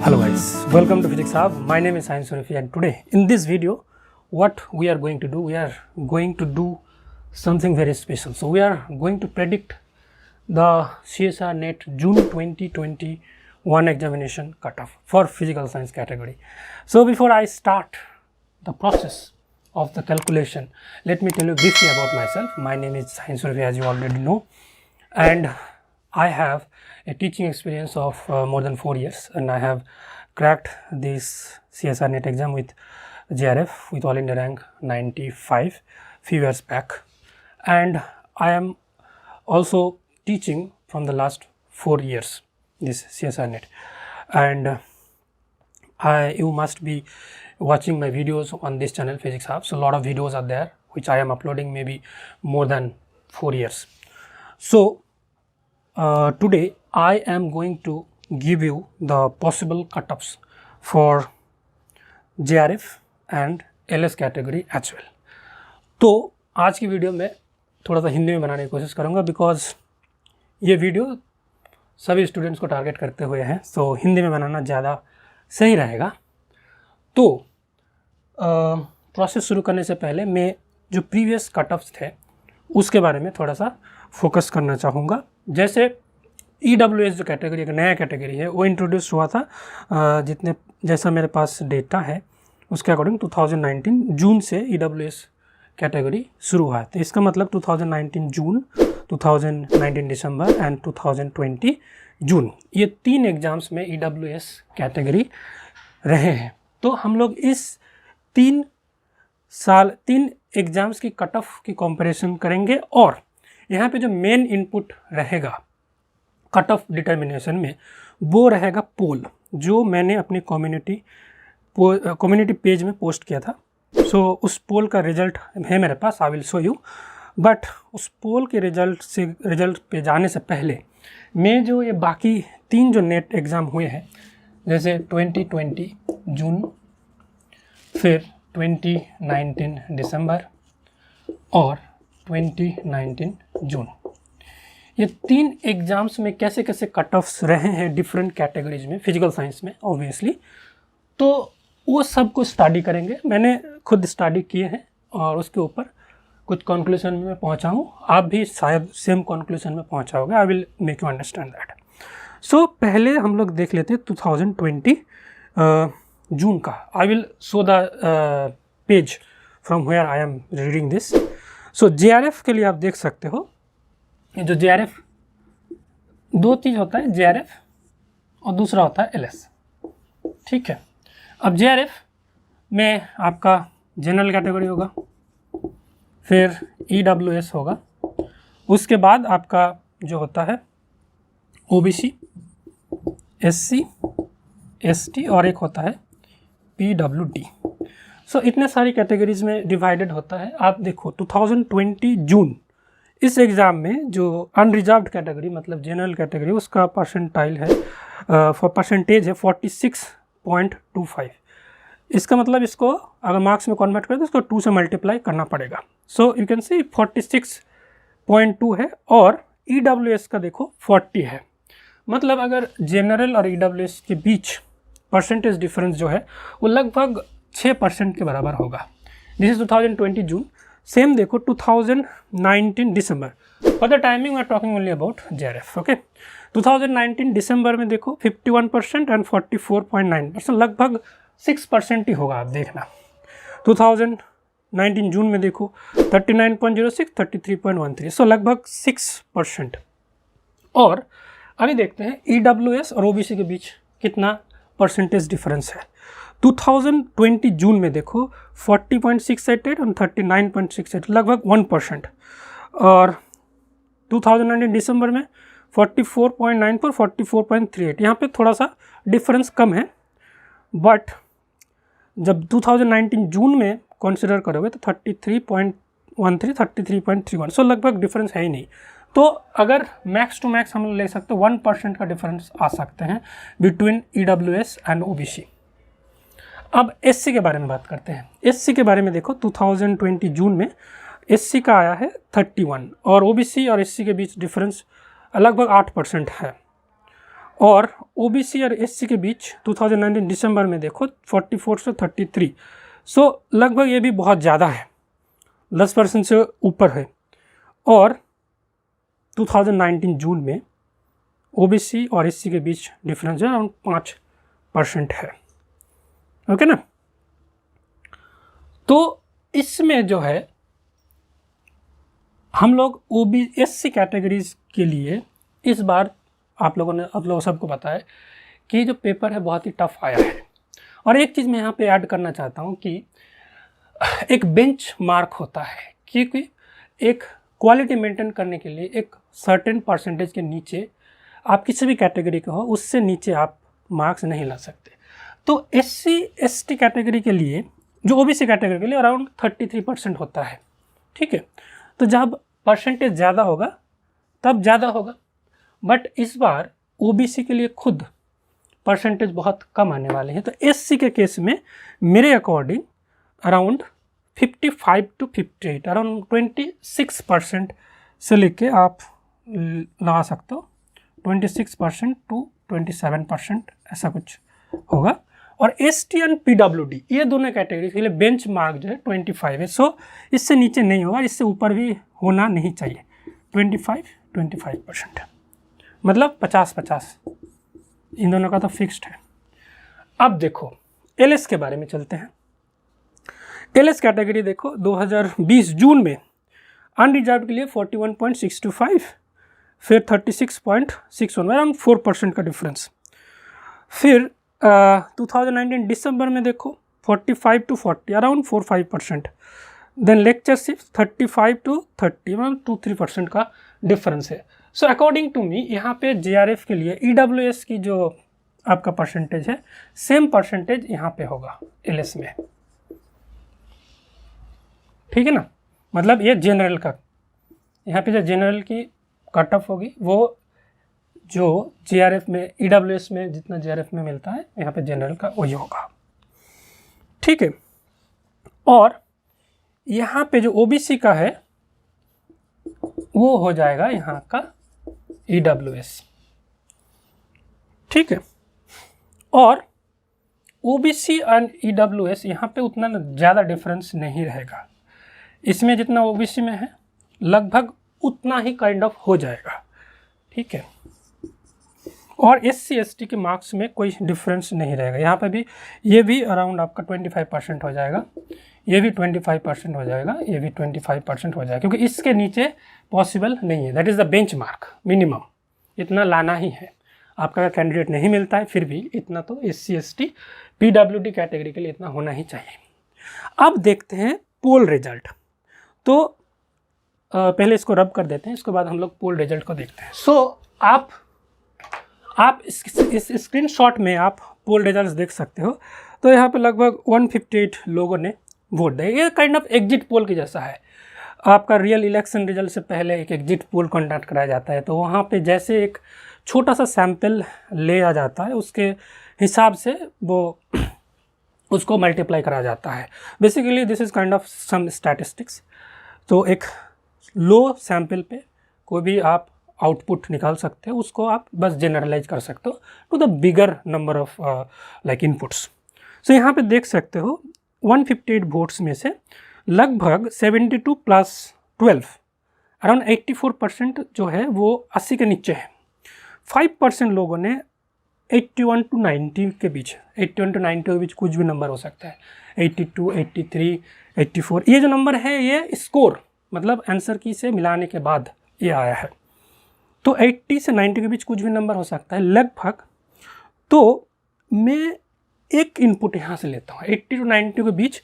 Hello guys, welcome to Physics Hub. My name is Science Surifi and today in this video what we are going to do, something very special. So we are going to predict the CSR NET June 2021 examination cutoff for physical science category. So before I start the process of the calculation, let me tell you briefly about myself. My name is Science Surifi, as you already know, and I have a teaching experience of more than 4 years, and I have cracked this CSR NET exam with JRF with all India rank 95 few years back, and I am also teaching from the last 4 years this CSR NET, and you must be watching my videos on this channel Physics Hub. So a lot of videos are there which I am uploading maybe more than 4 years. So today I am going to give you the possible cutoffs for JRF and LS category as well. तो आज की video में थोड़ा सा हिंदी में बनाने की कोशिश करूँगा बिकॉज ये वीडियो सभी स्टूडेंट्स को टारगेट करते हुए हैं, सो हिंदी में बनाना ज़्यादा सही रहेगा. तो प्रोसेस शुरू करने से पहले मैं जो प्रीवियस कटऑफ्स थे उसके बारे में थोड़ा सा फोकस करना चाहूँगा. जैसे EWS जो कैटेगरी एक नया कैटेगरी है वो इंट्रोड्यूस हुआ था, जैसा मेरे पास डेटा है उसके अकॉर्डिंग 2019 जून से EWS कैटेगरी शुरू हुआ है. तो इसका मतलब 2019 जून, 2019 दिसंबर एंड 2020 जून, ये 3 एग्ज़ाम्स में EWS कैटेगरी रहे हैं. तो हम लोग इस 3 एग्ज़ाम्स की कट ऑफ की कंपैरिजन करेंगे और यहाँ पे जो मेन इनपुट रहेगा कट ऑफ डिटर्मिनेशन में वो रहेगा पोल, जो मैंने अपनी कम्युनिटी पेज में पोस्ट किया था. सो उस पोल का रिजल्ट है मेरे पास, I will show you. But उस पोल के रिजल्ट पे जाने से पहले मैं जो ये बाकी 3 जो नेट एग्ज़ाम हुए हैं, जैसे 2020 जून, फिर 2019 दिसंबर और 2019 जून, ये 3 एग्ज़ाम्स में कैसे कैसे कट ऑफ्स रहे हैं डिफरेंट कैटेगरीज में, फिजिकल साइंस में ऑब्वियसली. तो वो सब को स्टडी करेंगे. मैंने खुद स्टडी किए हैं और उसके ऊपर कुछ कंक्लूजन में मैं पहुंचा हूँ. आप भी शायद सेम कंक्लूजन में पहुंचाओगे. I will make you understand that. So पहले हम लोग देख लेते हैं 2020 जून का. I will show the page from where I am reading this. So JRF के लिए आप देख सकते हो, जो JRF 2 चीज़ होता है, JRF और दूसरा होता है LS. ठीक है. अब JRF में आपका जनरल कैटेगरी होगा, फिर EWS होगा, उसके बाद आपका जो होता है OBC, SC, ST और एक होता है PWD. सो इतने सारी कैटेगरीज में डिवाइडेड होता है. आप देखो 2020 जून इस एग्ज़ाम में जो अनरिजर्व्ड कैटेगरी मतलब जनरल कैटेगरी, उसका परसेंटाइल है परसेंटेज है 46.25. इसका मतलब इसको अगर मार्क्स में कन्वर्ट करें तो इसको 2 से मल्टीप्लाई करना पड़ेगा. सो यू कैन सी 46.2 है और EWS का देखो 40 है. मतलब अगर जनरल और EWS के बीच परसेंटेज डिफरेंस जो है वो लगभग 6% के बराबर होगा. This is 2020 June. सेम देखो 2019 दिसंबर. For the timing we are talking only about JRF. Okay. 2019 दिसंबर में देखो 51% एंड 44.9%, लगभग 6% ही होगा. आप देखना 2019 जून में देखो 39.06, 33.13, सो लगभग 6%. और अभी देखते हैं EWS और OBC के बीच कितना परसेंटेज डिफरेंस है. 2020 जून में देखो 40.688 और 39.68, लगभग 1%. और 2019 दिसंबर में 44.94, 44.38, यहाँ पे थोड़ा सा डिफरेंस कम है. बट जब 2019 जून में कंसिडर करोगे तो 33.13, 33.31, सो लगभग डिफरेंस है ही नहीं. तो अगर मैक्स टू मैक्स हम ले सकते हैं 1% का डिफरेंस आ सकते हैं बिटवीन EWS एंड OBC. अब SC के बारे में बात करते हैं. SC के बारे में देखो 2020 जून में SC का आया है 31 और OBC और SC के बीच डिफरेंस लगभग 8% है. और ओबीसी और एससी के बीच 2019 दिसंबर में देखो 44 से 33, सो लगभग ये भी बहुत ज़्यादा है, 10% से ऊपर है। और 2019 जून में ओबीसी और एससी के बीच डिफरेंस है अराउंड 5% है। ओके ना। तो इसमें जो है हम लोग एससी कैटेगरीज के लिए इस बार आप लोगों सबको पता है कि जो पेपर है बहुत ही टफ आया है। और एक चीज़ मैं यहाँ पे ऐड करना चाहता हूँ कि एक बेंच मार्क होता है, क्योंकि एक क्वालिटी मेंटेन करने के लिए एक सर्टेन परसेंटेज के नीचे आप किसी भी कैटेगरी के हो, उससे नीचे आप मार्क्स नहीं ला सकते। तो एससी एसटी कैटेगरी के लिए, जो ओबीसी कैटेगरी के लिए अराउंड 33% होता है। ठीक है, तो जब परसेंटेज ज़्यादा होगा तब ज़्यादा होगा, बट इस बार ओबीसी के लिए खुद परसेंटेज बहुत कम आने वाले हैं। तो एससी के केस में मेरे अकॉर्डिंग अराउंड 55 to 58, अराउंड 26% से लेके आप लगा सकते हो 26% to 27% ऐसा कुछ होगा। और एसटी एंड पीडब्ल्यूडी ये दोनों कैटेगरी के लिए बेंच मार्क जो है 25 है। सो इससे नीचे नहीं होगा, इससे ऊपर भी होना नहीं चाहिए। 25% मतलब 50-50, इन दोनों का तो फिक्स्ड है। अब देखो एलएस के बारे में चलते हैं। एलएस कैटेगरी देखो 2020 जून में अनरिजर्व के लिए 41.625, फिर 36.61, अराउंड 4% का डिफरेंस। फिर 2019 दिसंबर में देखो 45 to 40, around 4-5%। Then lectureship 35 to 30, मतलब 2-3% का डिफरेंस है। सो अकॉर्डिंग टू मी यहाँ पे जेआरएफ के लिए ईडब्ल्यूएस की जो आपका परसेंटेज है सेम परसेंटेज यहाँ पे होगा एलएस में। ठीक है ना, मतलब ये जनरल का, यहाँ पे जो जनरल की कट ऑफ होगी वो जो जेआरएफ में ईडब्ल्यूएस में जितना जेआरएफ में मिलता है यहाँ पे जनरल का वही होगा। ठीक है, और यहाँ पे जो ओबीसी का है वो हो जाएगा यहाँ का ईडब्ल्यूएस। ठीक है, और ओबीसी एंड ईडब्ल्यूएस यहाँ पे उतना ज़्यादा डिफरेंस नहीं रहेगा, इसमें जितना ओबीसी में है लगभग उतना ही काइंड ऑफ हो जाएगा। ठीक है, और एससी एसटी के मार्क्स में कोई डिफरेंस नहीं रहेगा। यहाँ पे भी ये भी अराउंड आपका 25% हो जाएगा, ये भी 25% हो जाएगा, ये भी 25% हो जाएगा, क्योंकि इसके नीचे पॉसिबल नहीं है। That is the bench mark, minimum इतना लाना ही है। आपका अगर कैंडिडेट नहीं मिलता है फिर भी इतना तो एससी एसटी पीडब्ल्यूडी कैटेगरी के लिए इतना होना ही चाहिए। अब देखते हैं पोल रिजल्ट। तो पहले इसको रब कर देते हैं, इसके बाद हम लोग पोल रिजल्ट को देखते हैं। सो आप इस स्क्रीनशॉट में आप पोल रिजल्ट्स देख सकते हो। तो यहाँ पे लगभग 158 लोगों ने वोट दिया। ये काइंड ऑफ एग्जिट पोल की जैसा है। आपका रियल इलेक्शन रिजल्ट से पहले एक एग्जिट पोल कंडक्ट कराया जाता है, तो वहाँ पे जैसे एक छोटा सा सैंपल ले आ जाता है, उसके हिसाब से वो उसको मल्टीप्लाई करा जाता है। Basically this is kind of some statistics. तो एक लो सैंपल पे कोई भी आप आउटपुट निकाल सकते हो, उसको आप बस जनरलाइज कर सकते हो to the bigger number of like inputs. So यहाँ पे देख सकते हो 158 वोट्स में से लगभग 72 + 12 अराउंड 84% जो है वो 80 के नीचे है। 5% लोगों ने 81 to 90 के बीच, 81 to 90 के बीच कुछ भी नंबर हो सकता है, 82, 83, 84, ये जो नंबर है ये स्कोर मतलब आंसर की से मिलाने के बाद ये आया है। तो 80 से 90 के बीच कुछ भी नंबर हो सकता है लगभग। तो मैं एक इनपुट यहाँ से लेता हूँ 80 to 90 के बीच।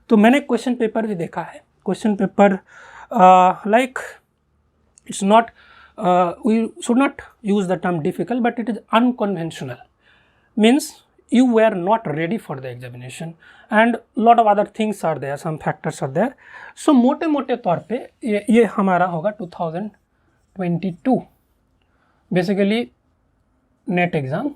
तो मैंने क्वेश्चन पेपर भी देखा है। Question paper like it's not, we should not use the term difficult, but it is unconventional, means you were not ready for the examination and lot of other things are there, some factors are there. So मोटे मोटे तौर पे ये हमारा होगा 2022 basically net exam.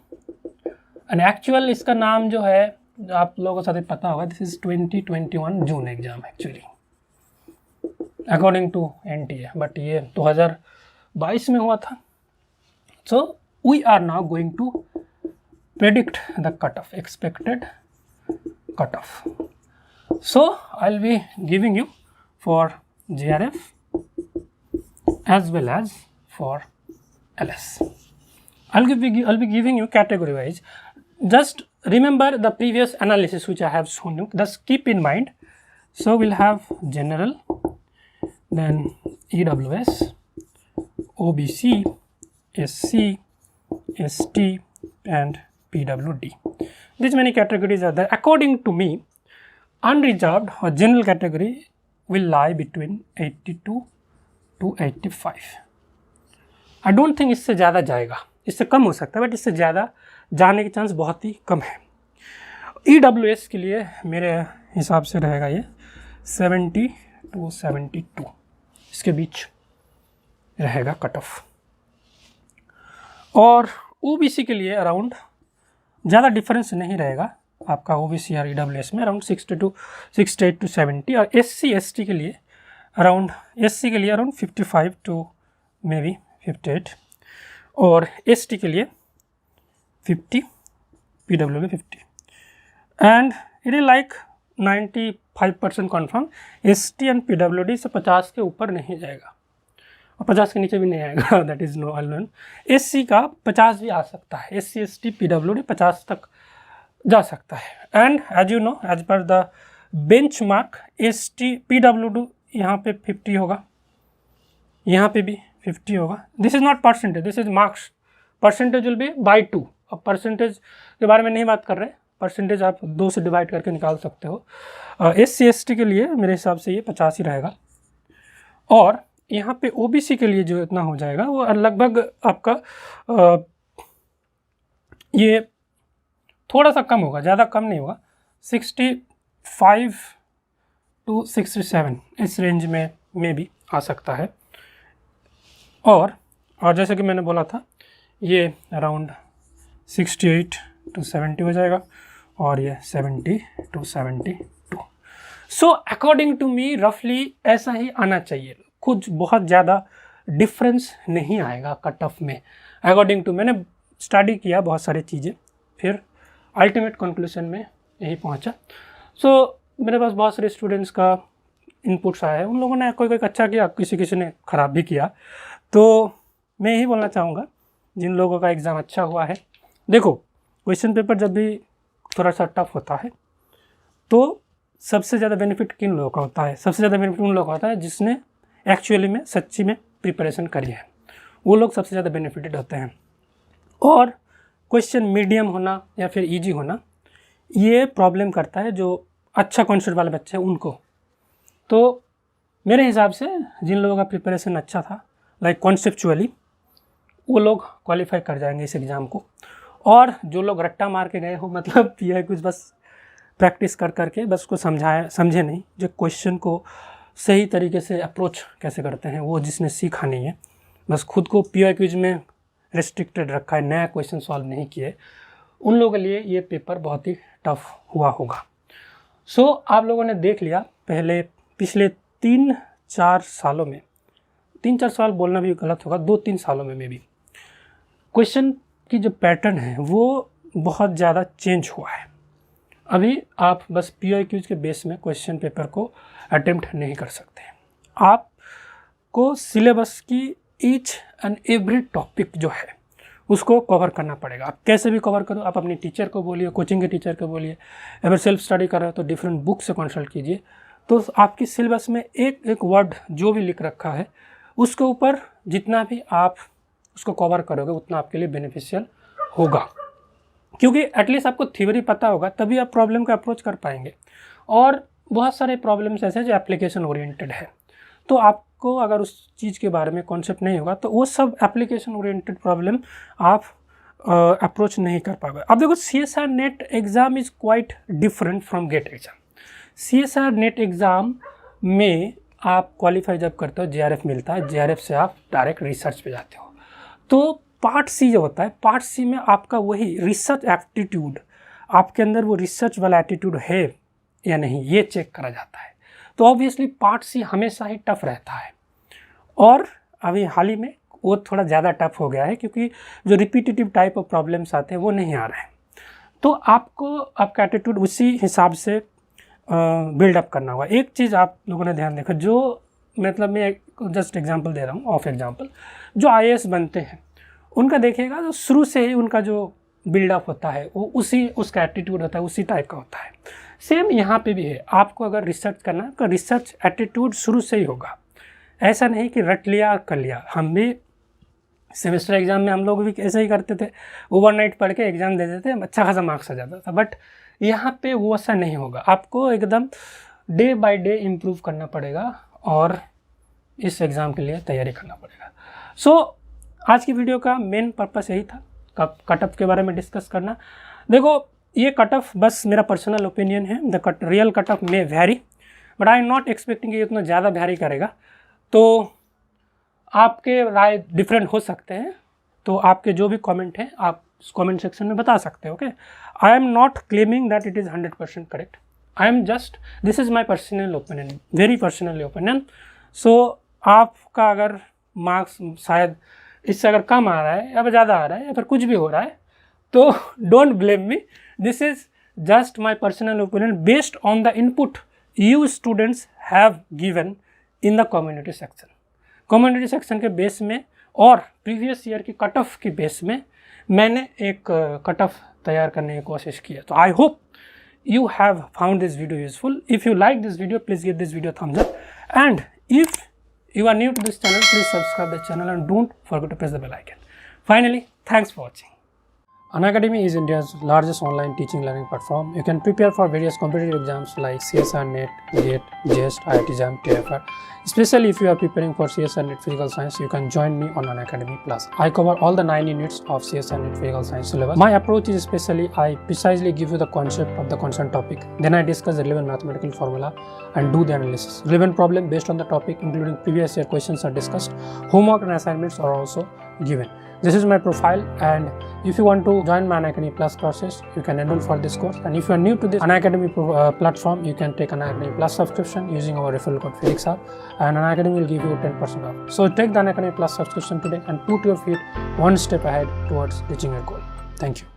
And actual इसका नाम जो है आप लोगों को साथ पता होगा, this is 2021 June exam actually according to NTA, but ये 2022 में हुआ था। सो we are now going to predict the cutoff, expected cutoff. So I'll be giving you for JRF as well as for LS. I'll be giving you category wise. Just remember the previous analysis which I have shown you. Just keep in mind. So we'll have general, then EWS, OBC, SC, ST and PWD. These many categories are there. According to me, unreserved or general category will lie between 82 to 85. I don't think इससे ज़्यादा जाएगा, इससे कम हो सकता है, but इससे ज़्यादा जाने के चांस बहुत ही कम है। EWS के लिए मेरे हिसाब से रहेगा ये 70 to 72, इसके बीच रहेगा कट ऑफ। और OBC के लिए अराउंड ज़्यादा डिफरेंस नहीं रहेगा आपका OBC और EWS में, अराउंड 68 to 70। और SC ST के लिए अराउंड 55 to मे बी 58 और ST के लिए 50, PW में 50 and it is like 95% confirm ST and PWD से 50 के ऊपर नहीं जाएगा और 50 के नीचे भी नहीं आएगा, that is no unknown. SC का 50 भी आ सकता है, SC ST PWD 50 तक जा सकता है। And as you know, as per the bench mark ST PWD यहाँ पे 50 होगा, यहाँ पे भी 50 होगा। This is not percentage, this is marks. Percentage will be by 2। अब परसेंटेज के बारे में नहीं बात कर रहे, परसेंटेज आप 2 से डिवाइड करके निकाल सकते हो। SC ST के लिए मेरे हिसाब से ये 50 ही रहेगा। और यहाँ पे OBC के लिए जो इतना हो जाएगा वो लगभग आपका ये थोड़ा सा कम होगा, ज़्यादा कम नहीं होगा, 65 to 67 इस रेंज में भी आ सकता है। और जैसे कि मैंने बोला था ये अराउंड 68 to 70 हो जाएगा और ये 70 to 72। So according to me रफली ऐसा ही आना चाहिए, कुछ बहुत ज़्यादा डिफरेंस नहीं आएगा कट ऑफ में। अकॉर्डिंग टू, मैंने स्टडी किया बहुत सारी चीज़ें, फिर अल्टीमेट कंक्लूजन में यही पहुंचा। सो मेरे पास बहुत सारे स्टूडेंट्स का इनपुट्स आया है, उन लोगों ने कोई अच्छा किया, किसी ने ख़राब भी किया। तो मैं यही बोलना चाहूँगा जिन लोगों का एग्ज़ाम अच्छा हुआ है, देखो क्वेश्चन पेपर जब भी थोड़ा सा टफ होता है तो सबसे ज़्यादा बेनिफिट किन लोगों का होता है? सबसे ज़्यादा बेनिफिट उन लोगों का होता है जिसने एक्चुअली में सच्ची में प्रिपरेशन करी है, वो लोग सबसे ज़्यादा बेनिफिटेड होते हैं। और क्वेश्चन मीडियम होना या फिर ईजी होना ये प्रॉब्लम करता है जो अच्छा कॉन्सेप्ट वाले बच्चे हैं उनको। तो मेरे हिसाब से जिन लोगों का प्रिपरेशन अच्छा था लाइक कॉन्सेप्चुअली, वो लोग क्वालिफाई कर जाएंगे इस एग्ज़ाम को। और जो लोग रट्टा मार के गए हो, मतलब ये कुछ बस प्रैक्टिस कर करके बस को समझे नहीं, जो क्वेश्चन को सही तरीके से अप्रोच कैसे करते हैं वो जिसने सीखा नहीं है, बस खुद को PYQs में रेस्ट्रिक्टेड रखा है, नया क्वेश्चन सॉल्व नहीं किए, उन लोगों के लिए ये पेपर बहुत ही टफ हुआ होगा। सो आप लोगों ने देख लिया पिछले 3-4 सालों में, 3-4 साल बोलना भी गलत होगा, 2-3 सालों में भी क्वेश्चन की जो पैटर्न है वो बहुत ज़्यादा चेंज हुआ है। अभी आप बस PYQs के बेस में क्वेश्चन पेपर को अटेम्प्ट नहीं कर सकते। आपको सिलेबस की ईच एंड एवरी टॉपिक जो है उसको कवर करना पड़ेगा। आप कैसे भी कवर करो, आप अपनी टीचर को बोलिए, कोचिंग के टीचर को बोलिए, अगर सेल्फ स्टडी कर रहे हो तो डिफरेंट बुक से कंसल्ट कीजिए। तो आपकी सिलेबस में एक एक वर्ड जो भी लिख रखा है उसके ऊपर जितना भी आप उसको कवर करोगे उतना आपके लिए बेनिफिशियल होगा, क्योंकि एटलीस्ट आपको थ्योरी पता होगा तभी आप प्रॉब्लम का अप्रोच कर पाएंगे। और बहुत सारे प्रॉब्लम्स ऐसे जो एप्लीकेशन ओरिएंटेड है, तो आपको अगर उस चीज़ के बारे में कॉन्सेप्ट नहीं होगा तो वो सब एप्लीकेशन ओरिएंटेड प्रॉब्लम आप अप्रोच नहीं कर पाओगे। अब देखो CSR NET exam is quite different from GATE exam. CSR NET exam में आप क्वालिफाई जब करते हो JRF मिलता है, JRF से आप डायरेक्ट रिसर्च पे जाते हो। तो पार्ट C जो होता है, पार्ट C में आपका वही रिसर्च एप्टीट्यूड, आपके अंदर वो रिसर्च वाला एटीट्यूड है या नहीं ये चेक करा जाता है। तो ऑब्वियसली पार्ट C हमेशा ही टफ रहता है। और अभी हाल ही में वो थोड़ा ज़्यादा टफ हो गया है, क्योंकि जो रिपीटेटिव टाइप ऑफ प्रॉब्लम्स आते हैं वो नहीं आ रहे हैं। तो आपको आपका एटीट्यूड उसी हिसाब से बिल्डअप करना होगा। एक चीज़ आप लोगों ने ध्यान देखा, जो मतलब मैं जस्ट एग्जांपल दे रहा हूँ, ऑफ एग्जांपल, जो IAS बनते हैं उनका देखिएगा तो शुरू से ही उनका जो बिल्डअप होता है वो उसका एटीट्यूड होता है, उसी टाइप का होता है। सेम यहाँ पे भी है, आपको अगर रिसर्च करना है तो रिसर्च एटीट्यूड शुरू से ही होगा। ऐसा नहीं कि रट लिया कर लिया। हम भी सेमेस्टर एग्ज़ाम में हम लोग भी ऐसे ही करते थे, ओवरनाइट पढ़ के एग्ज़ाम दे देते, अच्छा खासा मार्क्स आ जाता था। बट यहाँ पे वो ऐसा नहीं होगा, आपको एकदम डे बाय डे इम्प्रूव करना पड़ेगा और इस एग्ज़ाम के लिए तैयारी करना पड़ेगा। सो आज की वीडियो का मेन पर्पस यही था, कट ऑफ के बारे में डिस्कस करना। देखो ये कट ऑफ बस मेरा पर्सनल ओपिनियन है, the real cut off may vary, but I am not expecting कि इतना ज़्यादा वैरी करेगा। तो आपके राय डिफरेंट हो सकते हैं, तो आपके जो भी कमेंट हैं आप कमेंट सेक्शन में बता सकते हो। Okay, I am not claiming that it is 100% correct, I am just, this is my personal opinion, very personal opinion. So आपका अगर मार्क्स शायद इससे अगर कम आ रहा है या ज़्यादा आ रहा है या फिर कुछ भी हो रहा है, तो don't blame me, this is just my personal opinion based on the input you students have given in the community section. Community section के बेस में और प्रीवियस ईयर की कट ऑफ की बेस में मैंने एक कट ऑफ तैयार करने की कोशिश की है। तो I hope you have found this video useful. If you like this video, please give this video a thumbs up, and if you are new to this channel, please subscribe the channel and don't forget to press the bell icon. Finally, thanks for watching. Unacademy is India's largest online teaching learning platform. You can prepare for various competitive exams like CSR, NET, GATE, JEST, IIT JAM, TFR. Especially if you are preparing for CSR NET Physical Science, you can join me on Unacademy Plus. I cover all the 9 units of CSR NET Physical Science syllabus. My approach is especially, I precisely give you the concept of the concerned topic. Then I discuss the relevant mathematical formula and do the analysis. Relevant problem based on the topic, including previous year questions, are discussed. Homework and assignments are also given. This is my profile, and if you want to join my Unacademy Plus courses, you can enroll for this course. And if you are new to this Unacademy platform, you can take Unacademy Plus subscription using our referral code FELIXHUB, and Unacademy will give you 10% off. So take the Unacademy Plus subscription today and put your feet one step ahead towards reaching your goal. Thank you.